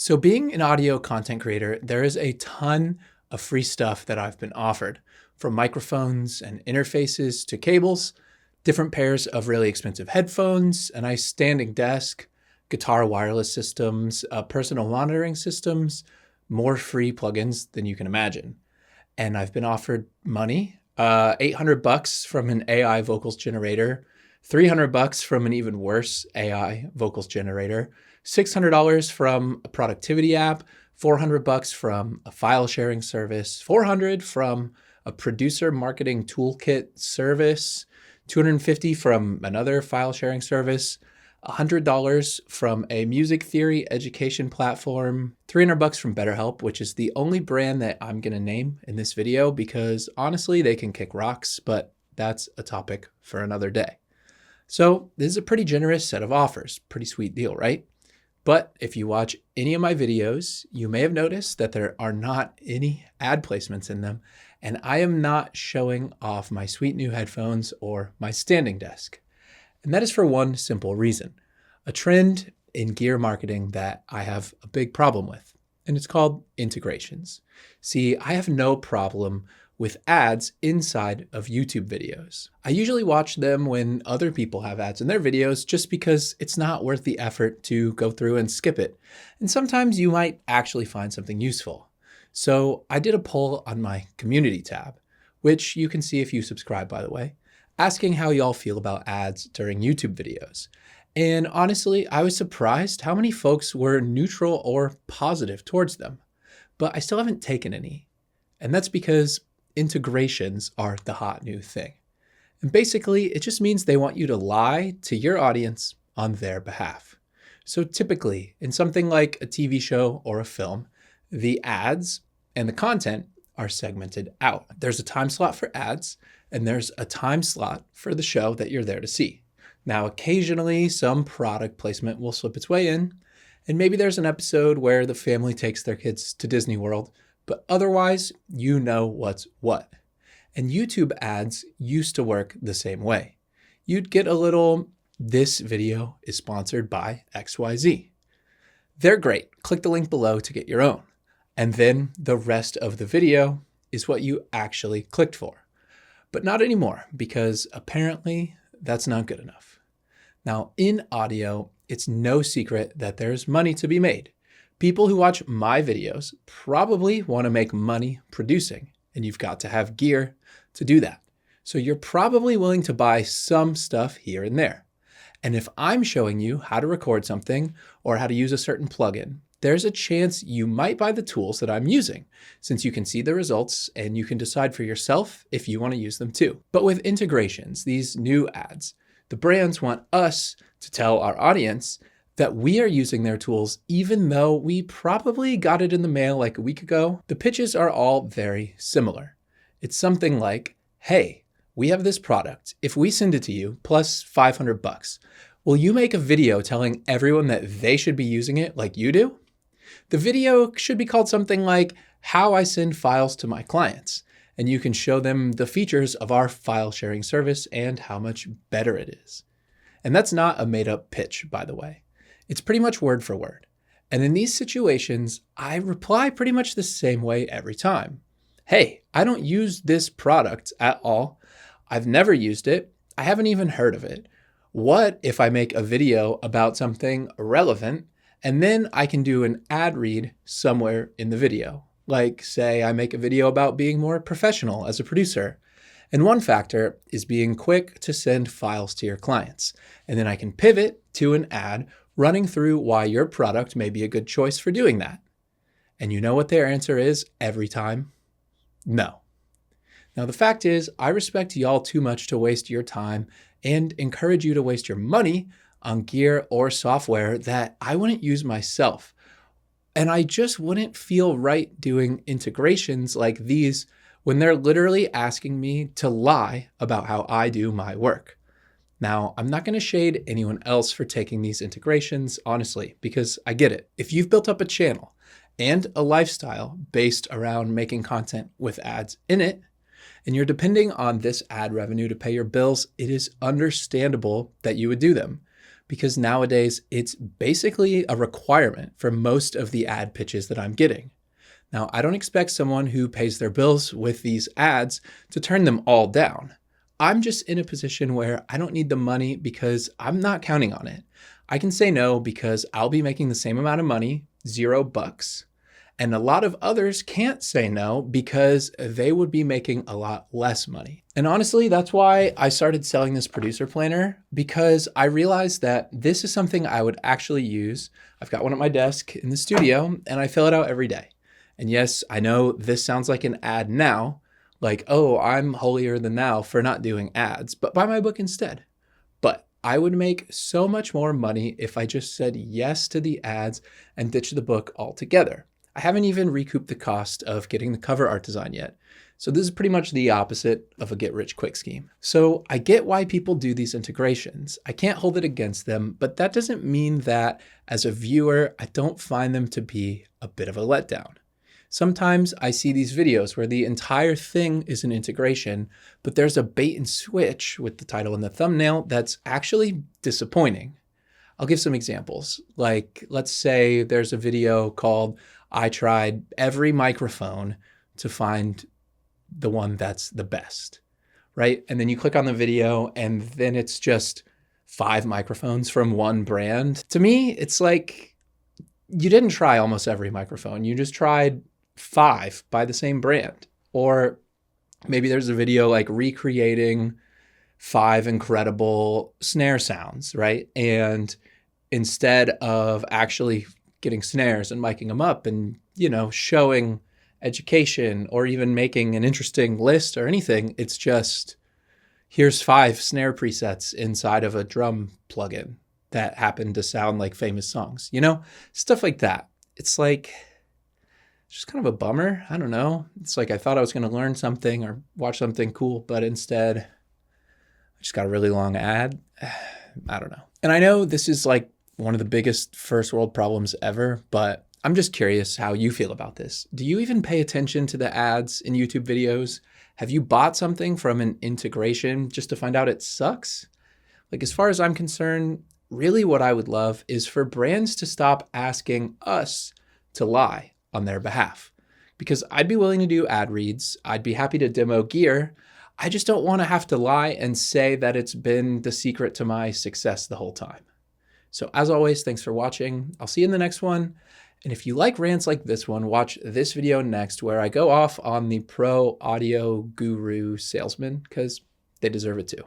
So being an audio content creator, there is a ton of free stuff that I've been offered, from microphones and interfaces to cables, different pairs of really expensive headphones, a nice standing desk, guitar wireless systems, personal monitoring systems, more free plugins than you can imagine. And I've been offered money, $800 from an AI vocals generator, $300 from an even worse AI vocals generator, $600 from a productivity app, $400 from a file sharing service, $400 from a producer marketing toolkit service, $250 from another file sharing service, $100 from a music theory education platform, $300 from BetterHelp, which is the only brand that I'm going to name in this video because honestly, they can kick rocks, but that's a topic for another day. So this is a pretty generous set of offers. Pretty sweet deal, right? But if you watch any of my videos, you may have noticed that there are not any ad placements in them, and I am not showing off my sweet new headphones or my standing desk. And that is for one simple reason, a trend in gear marketing that I have a big problem with, and it's called integrations. See, I have no problem with ads inside of YouTube videos. I usually watch them when other people have ads in their videos just because it's not worth the effort to go through and skip it. And sometimes you might actually find something useful. So I did a poll on my community tab, which you can see if you subscribe, by the way, asking how y'all feel about ads during YouTube videos. And honestly, I was surprised how many folks were neutral or positive towards them, but I still haven't taken any. And that's because integrations are the hot new thing. And basically, it just means they want you to lie to your audience on their behalf. So typically, in something like a TV show or a film, the ads and the content are segmented out. There's a time slot for ads, and there's a time slot for the show that you're there to see. Now, occasionally, some product placement will slip its way in, and maybe there's an episode where the family takes their kids to Disney World, but otherwise, you know what's what. And YouTube ads used to work the same way. You'd get a little, "This video is sponsored by XYZ." They're great. Click the link below to get your own. And then the rest of the video is what you actually clicked for. But not anymore, because apparently that's not good enough. Now, in audio, it's no secret that there's money to be made. People who watch my videos probably want to make money producing, and you've got to have gear to do that. So you're probably willing to buy some stuff here and there. And if I'm showing you how to record something or how to use a certain plugin, there's a chance you might buy the tools that I'm using, since you can see the results and you can decide for yourself if you want to use them too. But with integrations, these new ads, the brands want us to tell our audience that we are using their tools even though we probably got it in the mail like a week ago. The pitches are all very similar. It's something like, "Hey, we have this product. If we send it to you plus $500, will you make a video telling everyone that they should be using it like you do?" The video should be called something like "How I Send Files to My Clients," and you can show them the features of our file sharing service and how much better it is. And that's not a made-up pitch, by the way. It's pretty much word for word. And in these situations, I reply pretty much the same way every time. "Hey, I don't use this product at all. I've never used it. I haven't even heard of it. What if I make a video about something relevant and then I can do an ad read somewhere in the video? Like, say I make a video about being more professional as a producer. And one factor is being quick to send files to your clients. And then I can pivot to an ad running through why your product may be a good choice for doing that." And you know what their answer is every time? No. Now, the fact is, I respect y'all too much to waste your time and encourage you to waste your money on gear or software that I wouldn't use myself. And I just wouldn't feel right doing integrations like these when they're literally asking me to lie about how I do my work. Now, I'm not going to shade anyone else for taking these integrations, honestly, because I get it. If you've built up a channel and a lifestyle based around making content with ads in it, and you're depending on this ad revenue to pay your bills, it is understandable that you would do them. because nowadays it's basically a requirement for most of the ad pitches that I'm getting. Now, I don't expect someone who pays their bills with these ads to turn them all down. I'm just in a position where I don't need the money because I'm not counting on it. I can say no because I'll be making the same amount of money, $0. And a lot of others can't say no because they would be making a lot less money. And honestly, that's why I started selling this producer planner, because I realized that this is something I would actually use. I've got one at my desk in the studio and I fill it out every day. And yes, I know this sounds like an ad now, like, oh, I'm holier than thou for not doing ads, but buy my book instead. But I would make so much more money if I just said yes to the ads and ditched the book altogether. I haven't even recouped the cost of getting the cover art design yet. So this is pretty much the opposite of a get-rich-quick scheme. So I get why people do these integrations. I can't hold it against them, but that doesn't mean that as a viewer, I don't find them to be a bit of a letdown. Sometimes I see these videos where the entire thing is an integration, but there's a bait and switch with the title and the thumbnail that's actually disappointing. I'll give some examples. Like, let's say there's a video called I tried every microphone to find the one that's the best, right? And then you click on the video and then it's just 5 microphones from one brand. To me, it's like you didn't try almost every microphone. You just tried 5 by the same brand. Or maybe there's a video like recreating 5 incredible snare sounds, right? And instead of actually getting snares and miking them up and, showing education or even making an interesting list or anything, it's just, here's 5 snare presets inside of a drum plugin that happen to sound like famous songs, stuff like that. It's like, it's just kind of a bummer. I don't know. It's like I thought I was going to learn something or watch something cool, but instead I just got a really long ad. I don't know. And I know this is like one of the biggest first world problems ever, but I'm just curious how you feel about this. Do you even pay attention to the ads in YouTube videos? Have you bought something from an integration just to find out it sucks? Like, as far as I'm concerned, really what I would love is for brands to stop asking us to lie on their behalf. Because I'd be willing to do ad reads. I'd be happy to demo gear. I just don't want to have to lie and say that it's been the secret to my success the whole time. So as always, thanks for watching. I'll see you in the next one. And if you like rants like this one, watch this video next where I go off on the pro audio guru salesman because they deserve it too.